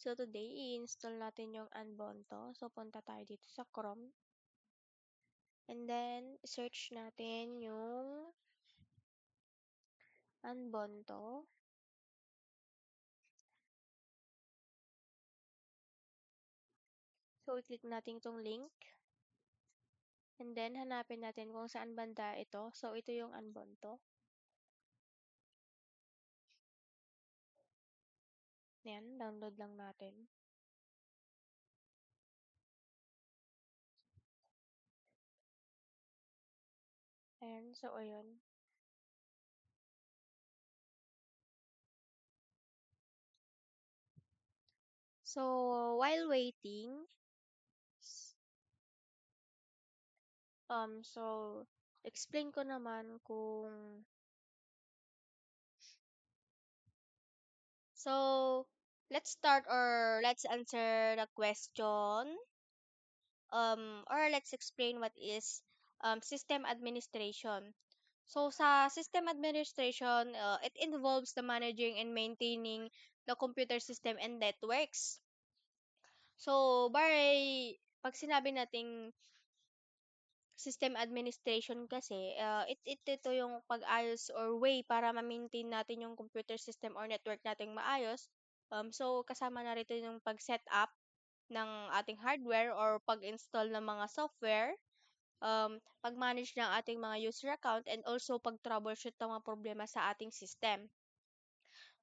So, today, i-install natin yung Ubuntu. So, punta tayo dito sa Chrome. And then, search natin yung Ubuntu. So, i-click natin itong link. And then, hanapin natin kung saan banda ito. So, ito yung Ubuntu. Yan, download lang natin. Ayan, so ayun. So, while waiting, so, explain ko naman kung So, let's start or let's answer the question. Or let's explain what is system administration. So, sa system administration, it involves the managing and maintaining the computer system and networks. So, pag sinabi nating system administration kasi, ito yung pag-ayos or way para ma-maintain natin yung computer system or network nating maayos. So, kasama na rito yung pag-set up ng ating hardware or pag-install ng mga software, pag-manage ng ating mga user account, and also pag-troubleshoot ng mga problema sa ating system.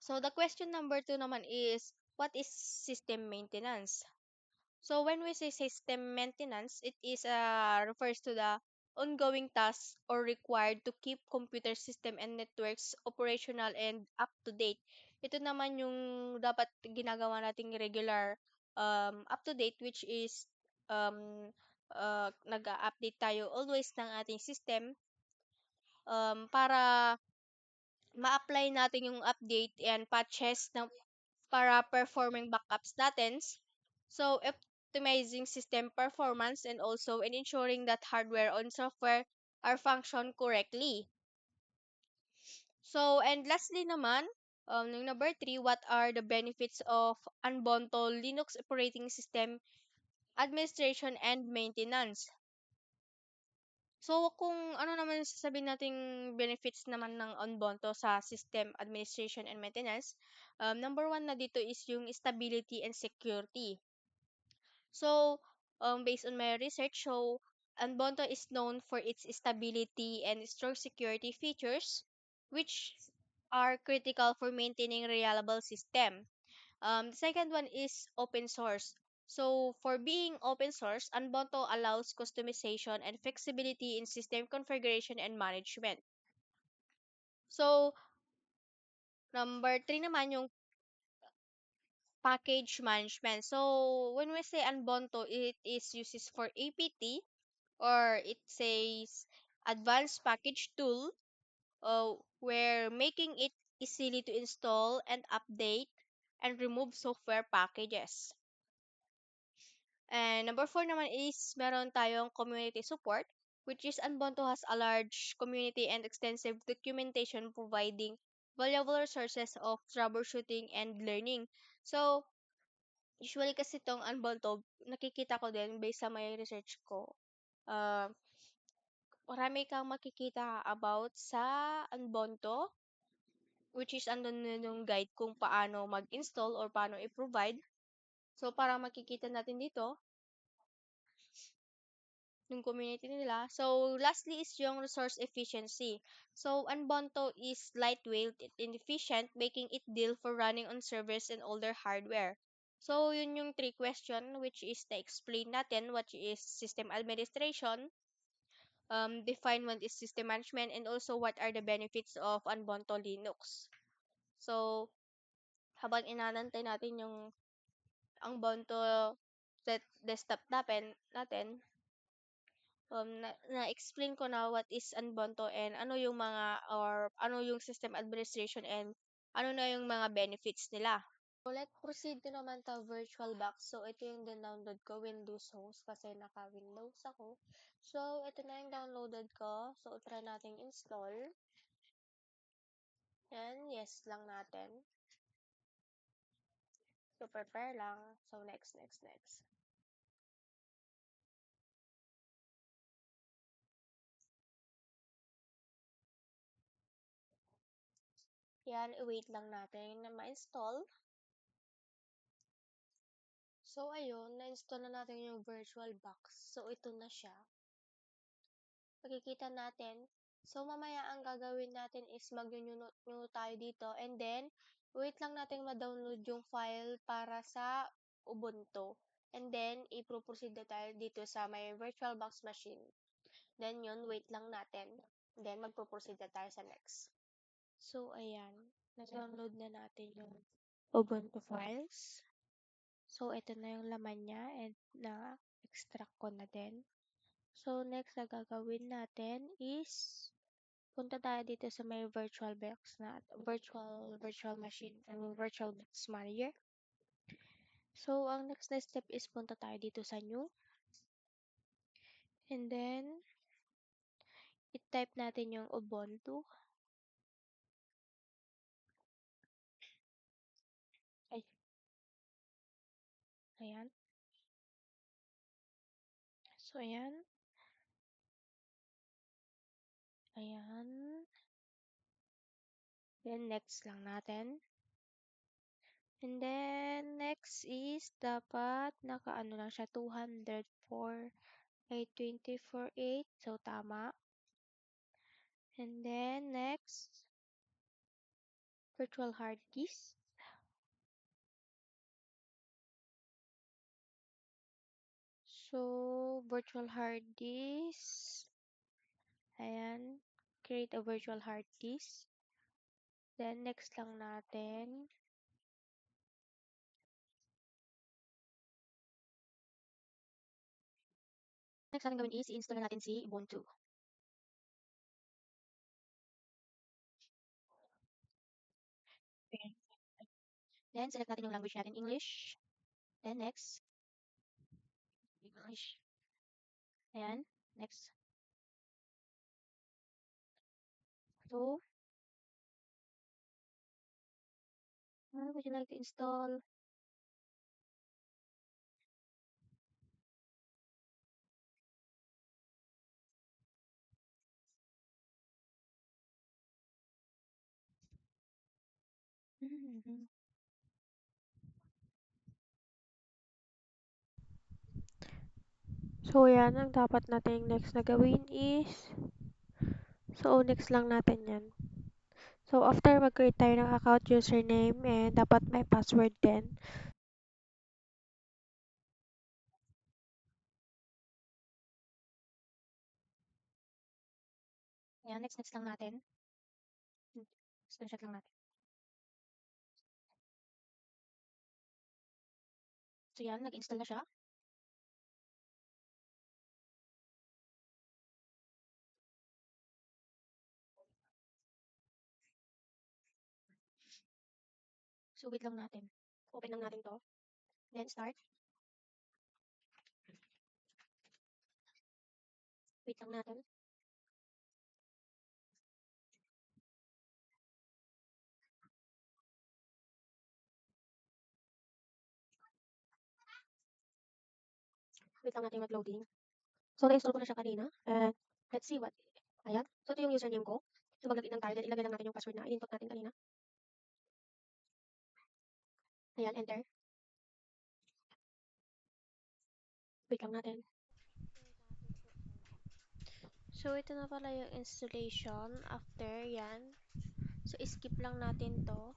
So, the question number 2 naman is, what is system maintenance? So when we say system maintenance, it is refers to the ongoing tasks or required to keep computer system and networks operational and up to date. Ito naman yung dapat ginagawa nating regular up to date, which is nag-update tayo always ng ating system para ma-apply natin yung update and patches para performing backups natin. So, optimizing system performance and also in ensuring that hardware and software are function correctly. So, and lastly naman, yung number 3, what are the benefits of Ubuntu Linux operating system administration and maintenance? So, kung ano naman sasabihin nating benefits naman ng Ubuntu sa system administration and maintenance, number 1 na dito is yung stability and security. So, based on my research, so Ubuntu is known for its stability and strong security features, which are critical for maintaining reliable system. The second one is open source. So, for being open source, Ubuntu allows customization and flexibility in system configuration and management. So, number 3 naman yung package management. So, when we say Ubuntu, it is uses for APT, or it says advanced package tool, where making it easily to install and update and remove software packages. And number 4 naman is meron tayong community support, which is Ubuntu has a large community and extensive documentation providing valuable resources of troubleshooting and learning. So, usually kasi itong Ubuntu, nakikita ko din based sa may research ko, uh, marami kang makikita about sa Ubuntu, which is andun na yung guide kung paano mag-install or paano i-provide. So, parang makikita natin dito, yung community nila. So, lastly is yung resource efficiency. So, Ubuntu is lightweight and efficient, making it deal for running on servers and older hardware. So, yun yung 3 question, which is na-explain natin what is system administration, define what is system management, and also what are the benefits of Ubuntu Linux. So, habang inanantay natin yung Ubuntu desktop natin, na-explain ko na what is Ubuntu and ano yung mga or ano yung system administration and ano na yung mga benefits nila. So, let's proceed to naman ta VirtualBox. So, ito yung download ko, Windows Host, kasi naka-Windows ako. So, ito na yung downloaded ko. So, try natin install. Yan, yes lang natin. So, prepare lang. So, next. Yan, i-wait lang natin na ma-install. So, ayun, na-install na natin yung virtual box. So, ito na siya. Makikita natin. So, mamaya ang gagawin natin is mag-new tayo dito. And then, wait lang natin ma-download yung file para sa Ubuntu. And then, i-proceed na tayo dito sa may VirtualBox machine. Then, yun, wait lang natin. Then, mag-proceed na tayo sa next. So, ayan. Na-download na natin yung Ubuntu files. So, ito na yung laman niya and na-extract ko na din. So, next na gagawin natin is punta tayo dito sa may virtual machine or virtual box manager. So, ang next na step is punta tayo dito sa new. And then, i-type natin yung Ubuntu. Ay, ayan. So, ayan. Ayan. Then, next lang natin. And then, next is dapat naka-ano lang siya, 204 ay 24.8. So, tama. And then, next, virtual hard disk. So, virtual hard disk. Ayan. Create a virtual hard disk. Then, next lang natin. Next natin gawin is, i-install na natin si Ubuntu. Okay. Then, select natin yung language natin, English. Then, next. English. Ayan. Next. So, would you like to install? Mhm. So, yan ang dapat natin next na gawin is, so, next lang natin yan. So, after mag-create tayo ng account username and dapat may password din. Yan, next lang natin. Screenshot lang natin. So, yan, nag-install na siya. So, wait lang natin. Open lang natin to. Then, start. Wait lang natin. Wait lang natin mag-loading. So, na-install ko na siya kanina. And, let's see what. Ayan. So, ito yung username ko. So, mag-login lang tayo. Then, ilagay lang natin yung password na in-input natin kanina. Ayan, enter. Wait lang natin. So, ito na pala yung installation. After, yan. So, skip lang natin to.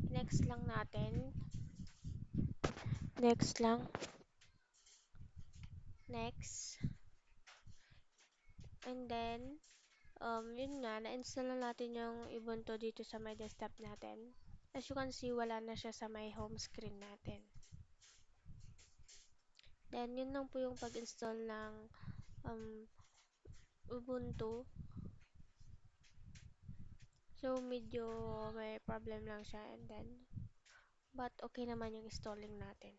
Next lang natin. Next lang. Next. And then, yun nga, na-install na natin yung Ubuntu dito sa my desktop natin. As you can see, wala na siya sa my home screen natin. Then, yun lang po yung pag-install ng Ubuntu. So, medyo may problem lang siya and then, but okay naman yung installing natin.